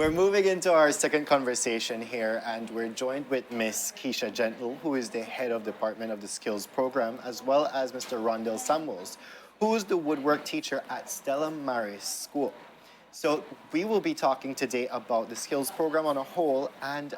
We're moving into our second conversation here, and we're joined with Miss Keisha Gentle, who is the head of Department of the Skills Program, as well as Mr. Rondel Samuels, who is the woodwork teacher at Stella Maris School. So we will be talking today about the skills program on a whole and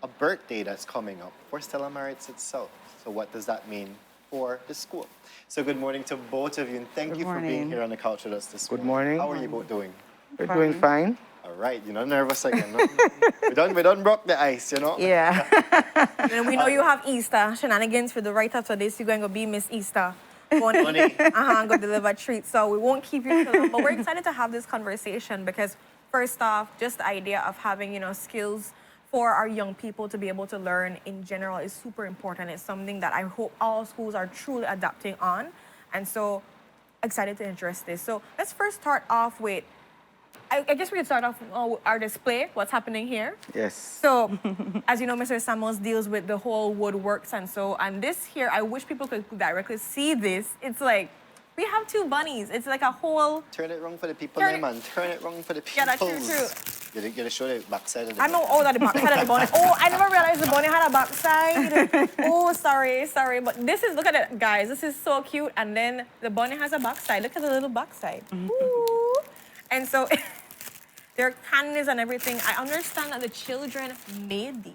a birthday that's coming up for Stella Maris itself. So what does that mean for the school? So good morning to both of you, and thank you for being here on the couch with us this morning. Good morning. How are you both doing? We're doing fine. All right, you're not nervous again, no? we done broke the ice, you know? Yeah. And we know you have Easter shenanigans for the right after this. You're going to be Miss Easter. Funny. Go deliver treats. So we won't keep you too long. But we're excited to have this conversation because first off, just the idea of having, skills for our young people to be able to learn in general is super important. It's something that I hope all schools are truly adapting on. And so excited to address this. So let's first start off with, I guess we could start off with our display, what's happening here. Yes. So, as you know, Mr. Samuels deals with the whole woodworks and this here, I wish people could directly see this. It's like, we have two bunnies. It's like a whole... Turn it wrong for the people, man. Turn it wrong for the people. Yeah, that's true. You gotta show the backside of the I know all that the backside of the bunny. Oh, I never realized the bunny had a backside. Oh, sorry. But this is, look at it, guys. This is so cute. And then the bunny has a backside. Look at the little backside. Ooh. And so... Their candies and everything. I understand that the children made these.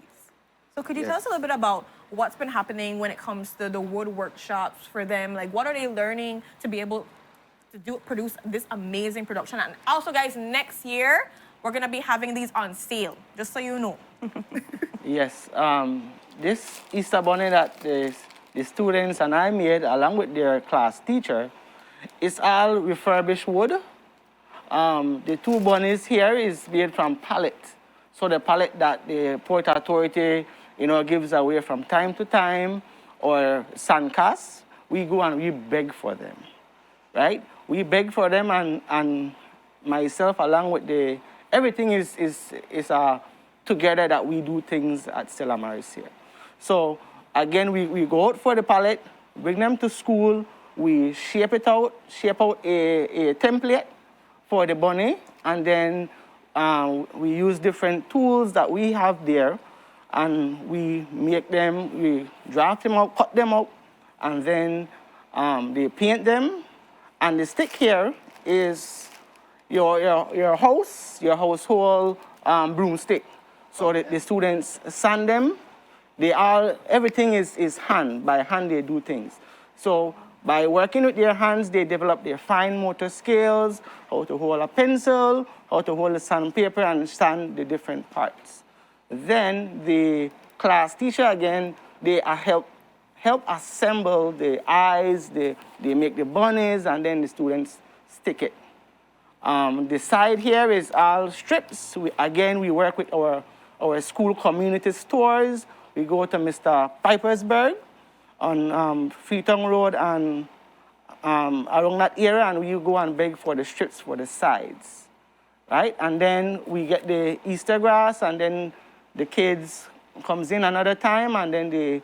So could you tell us a little bit about what's been happening when it comes to the wood workshops for them? Like, what are they learning to be able to produce this amazing production? And also, guys, next year, we're going to be having these on sale, just so you know. Yes. This Easter bunny that the students and I made, along with their class teacher, is all refurbished wood. The two bunnies here is made from pallet. So the pallet that the Port Authority, gives away from time to time, or sandcast, we go and we beg for them, right? We beg for them, and myself, along with everything is together that we do things at Stella Maris here. So again, we go out for the pallet, bring them to school, we shape out a template for the bunny, and then we use different tools that we have there, and we make them, we draft them out, cut them out, and then they paint them. And the stick here is your household broomstick. So the students sand them. Everything is by hand they do things. So by working with their hands, they develop their fine motor skills, how to hold a pencil, how to hold a sandpaper and sand the different parts. Then the class teacher, again, they help assemble the eyes, they make the bunnies, and then the students stick it. The side here is all strips. We work with our school community stores. We go to Mr. Pipersburg on Freetown Road and around that area, and we go and beg for the strips for the sides, right? And then we get the Easter grass, and then the kids comes in another time, and then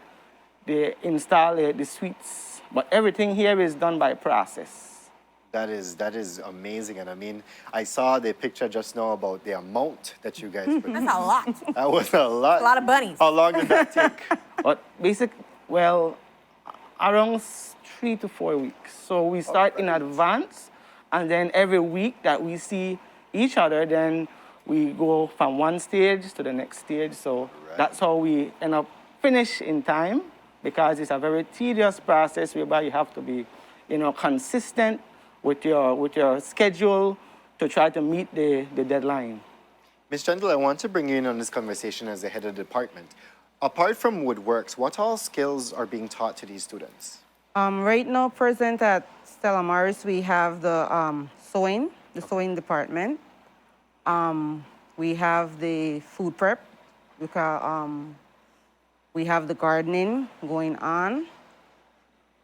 they install the sweets. But everything here is done by process. That is amazing, and I mean, I saw the picture just now about the amount that you guys produced. That's a lot. That was a lot. A lot of bunnies. How long did that take? But around 3 to 4 weeks. So we start in advance, and then every week that we see each other, then we go from one stage to the next stage. So that's how we end up finish in time, because it's a very tedious process whereby you have to be, consistent with your schedule to try to meet the deadline. Ms. Gentle, I want to bring you in on this conversation as the head of the department. Apart from woodworks, what all skills are being taught to these students? Right now, present at Stella Maris, we have the sewing department. We have the food prep. We have the gardening going on.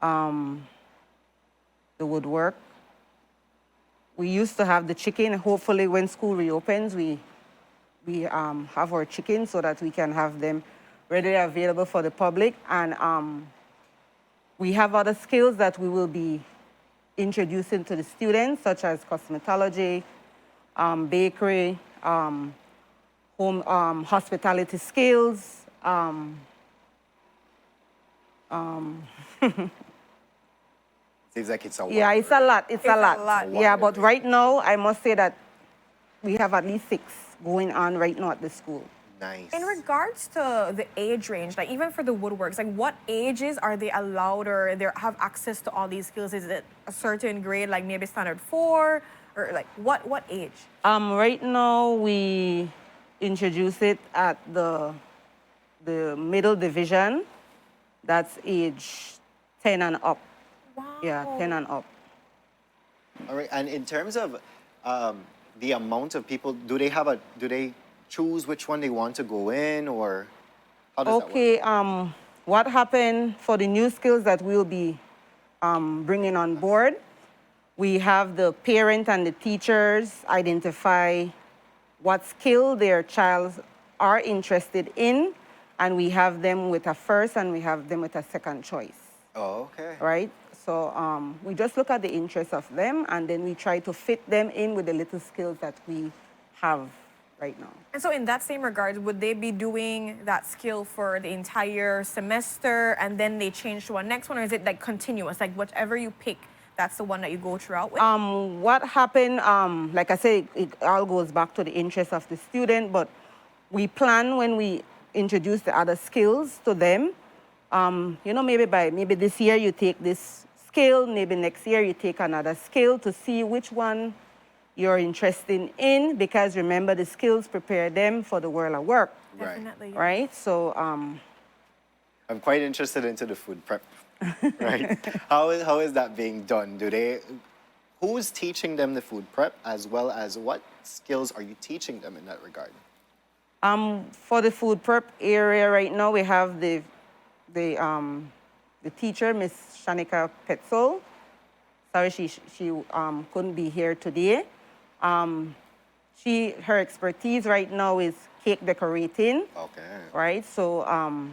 The woodwork. We used to have the chicken. Hopefully, when school reopens, we have our chicken so that we can have them readily available for the public. And we have other skills that we will be introducing to the students, such as cosmetology, bakery, home hospitality skills. Seems like it's a Yeah, lot. it's a lot. It's a a lot. lot. Yeah, but right now, I must say that we have at least 6 going on right now at the school. Nice. In regards to the age range, like even for the woodworks, like what ages are they allowed or they have access to all these skills? Is it a certain grade, like maybe standard 4, or like what age? Right now, we introduce it at the middle division. That's age 10 and up. Wow. Yeah, 10 and up. All right. And in terms of the amount of people, do they choose which one they want to go in, or how does that work? Okay, what happened for the new skills that we'll be bringing on board, we have the parent and the teachers identify what skill their child are interested in, and we have them with a first and we have them with a second choice, Oh, okay. right? So we just look at the interests of them, and then we try to fit them in with the little skills that we have right now. And so in that same regard, would they be doing that skill for the entire semester and then they change to one next one, or is it like continuous, like whatever you pick, that's the one that you go throughout with? What happened, like I said, it all goes back to the interest of the student, but we plan when we introduce the other skills to them. You know, maybe this year you take this skill, maybe next year you take another skill to see which one you're interested in, because remember, the skills prepare them for the world of work, Right. Definitely. right? So I'm quite interested into the food prep. Right. How is that being done? Who's teaching them the food prep, as well as what skills are you teaching them in that regard? for the food prep area right now, we have the teacher, Miss Shanika Petzel. Sorry, she couldn't be here today. Her expertise right now is cake decorating. Okay. Right? So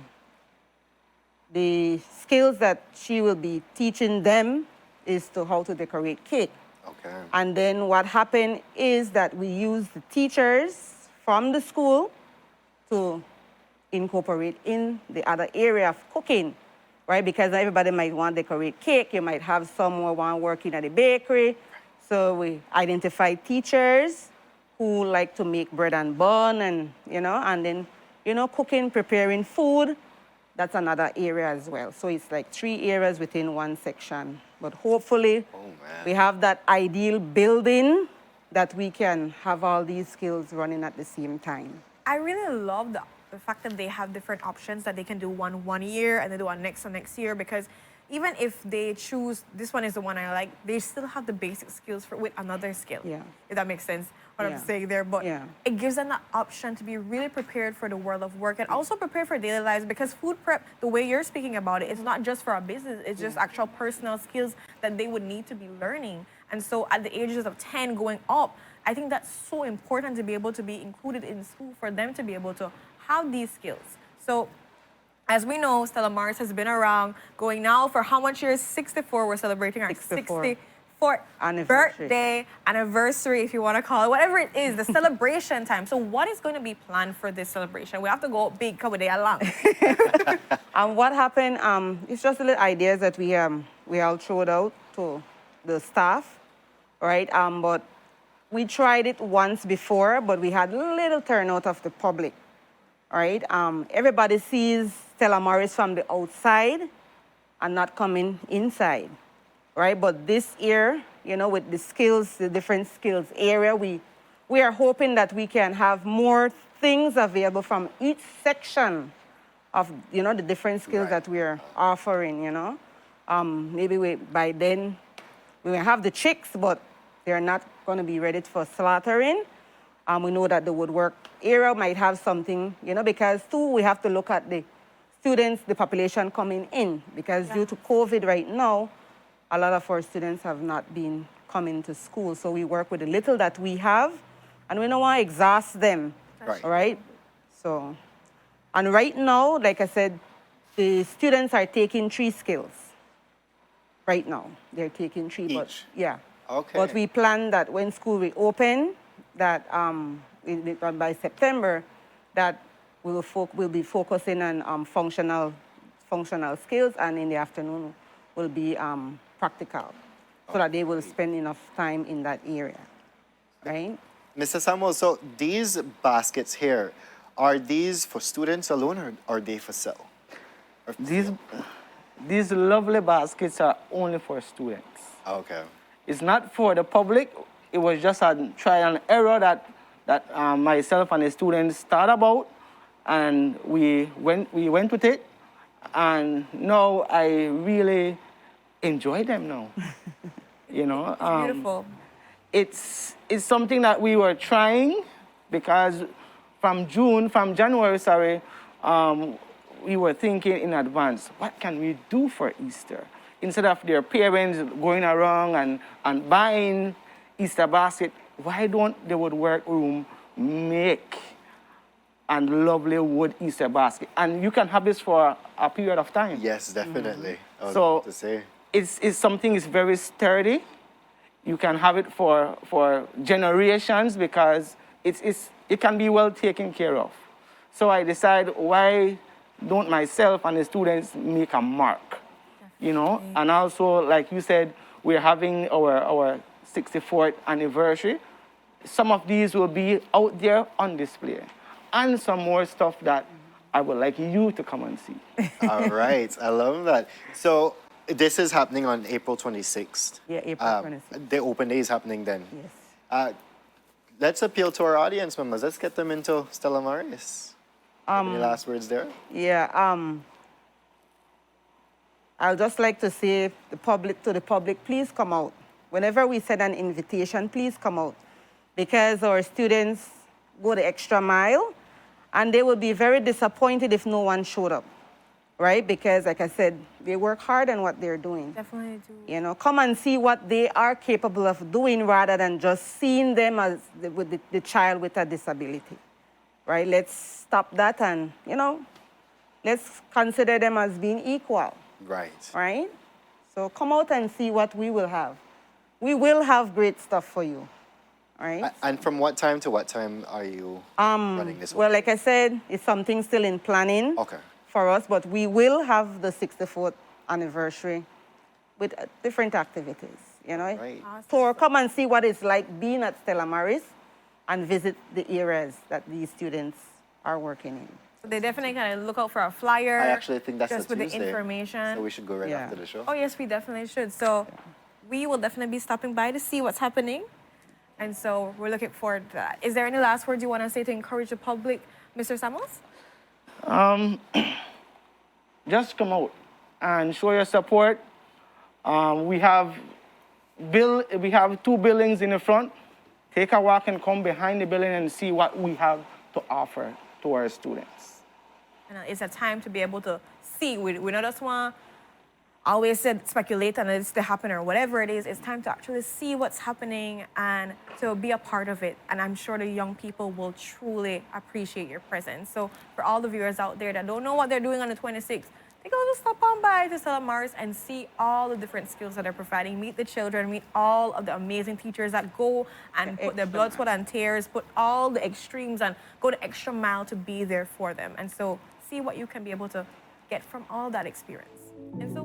the skills that she will be teaching them is to how to decorate cake. Okay. And then what happened is that we use the teachers from the school to incorporate in the other area of cooking, right? Because everybody might want to decorate cake. You might have someone want working at a bakery. So we identify teachers who like to make bread and bun, and then cooking, preparing food. That's another area as well. So it's like 3 areas within one section. But hopefully, we have that ideal building that we can have all these skills running at the same time. I really love the fact that they have different options, that they can do one year and then do one next year, because even if they choose this one is the one I like, they still have the basic skills with another skill. Yeah. If that makes sense, what Yeah. I'm saying there. But Yeah. it gives them the option to be really prepared for the world of work and also prepared for daily lives, because food prep, the way you're speaking about it, it's not just for a business, it's just actual personal skills that they would need to be learning. And so at the ages of 10 going up, I think that's so important to be able to be included in school for them to be able to have these skills. So as we know, Stella Maris has been around, going now for how much years? 64. We're celebrating our 64th birthday, anniversary, if you want to call it, whatever it is, the celebration time. So what is going to be planned for this celebration? We have to go big, come with it along. What happened, it's just the little ideas that we all threw out to the staff, right? But we tried it once before, but we had little turnout of the public, right? Everybody sees Stella Maris from the outside and not coming inside, right? But this year, with the skills, the different skills area, we are hoping that we can have more things available from each section of, the different skills that we are offering, Maybe by then, we will have the chicks, but they're not going to be ready for slaughtering. We know that the woodwork area might have something, because too, we have to look at the students, the population coming in, because due to COVID right now, a lot of our students have not been coming to school. So we work with the little that we have, and we don't want to exhaust them, right? So, and right now, like I said, the students are taking 3 skills. Right now, they're taking 3, but yeah. Okay. But we plan that when school reopen, that by September, that we'll be focusing on functional skills, and in the afternoon will be practical, so that they will spend enough time in that area, right? Mr. Samuel, so these baskets here, are these for students alone or are they for sale? Or for sale? These lovely baskets are only for students. Okay. It's not for the public. It was just a trial and error that myself and the students thought about, and we went with it, and now I really enjoy them now. You know, Beautiful. it's something that we were trying, because from January, sorry, we were thinking in advance, what can we do for Easter? Instead of their parents going around and buying Easter basket, why don't the woodwork room make a lovely wood Easter basket? And you can have this for a period of time. Yes, definitely. I was So about to say. it's something that's very sturdy. You can have it for generations, because it can be well taken care of. So I decided, why don't myself and the students make a mark? You know, and also, like you said, we're having our 64th anniversary. Some of these will be out there on display, and some more stuff that I would like you to come and see. All right, I love that. So this is happening on April 26th. Yeah, April 26th. The open day is happening then. Yes. Let's appeal to our audience members. Let's get them into Stella Maris. Any last words there? Yeah. I'll just like to say to the public, please come out. Whenever we send an invitation, please come out, because our students go the extra mile, and they will be very disappointed if no one showed up, right? Because, like I said, they work hard on what they're doing. Definitely do. You know, come and see what they are capable of doing, rather than just seeing them as the child with a disability, right? Let's stop that, and, you know, let's consider them as being equal. Right. Right? So come out and see what we will have. We will have great stuff for you. Right? And from what time to what time are you running this? Well, like I said, it's something still in planning for us, but we will have the 64th anniversary with different activities, you know? Right. Awesome. So come and see what it's like being at Stella Maris, and visit the areas that these students are working in. They definitely kind of look out for a flyer. I actually think that's just the with Tuesday, the information. So we should go right Yeah. after the show. Oh yes, we definitely should. So we will definitely be stopping by to see what's happening, and so we're looking forward to that. Is there any last words you want to say to encourage the public, Mr. Samuels? Just come out and show your support. We have 2 buildings in the front. Take a walk and come behind the building and see what we have to offer to our students. And it's a time to be able to see. We not just want always said speculate and it's to happen or whatever it is. It's time to actually see what's happening and to be a part of it. And I'm sure the young people will truly appreciate your presence. So for all the viewers out there that don't know what they're doing on the 26th, take a little stop on by to Stella Maris and see all the different skills that they're providing. Meet the children, meet all of the amazing teachers that go and put their blood, sweat, and tears, put all the extremes and go the extra mile to be there for them. And so see what you can be able to get from all that experience. And so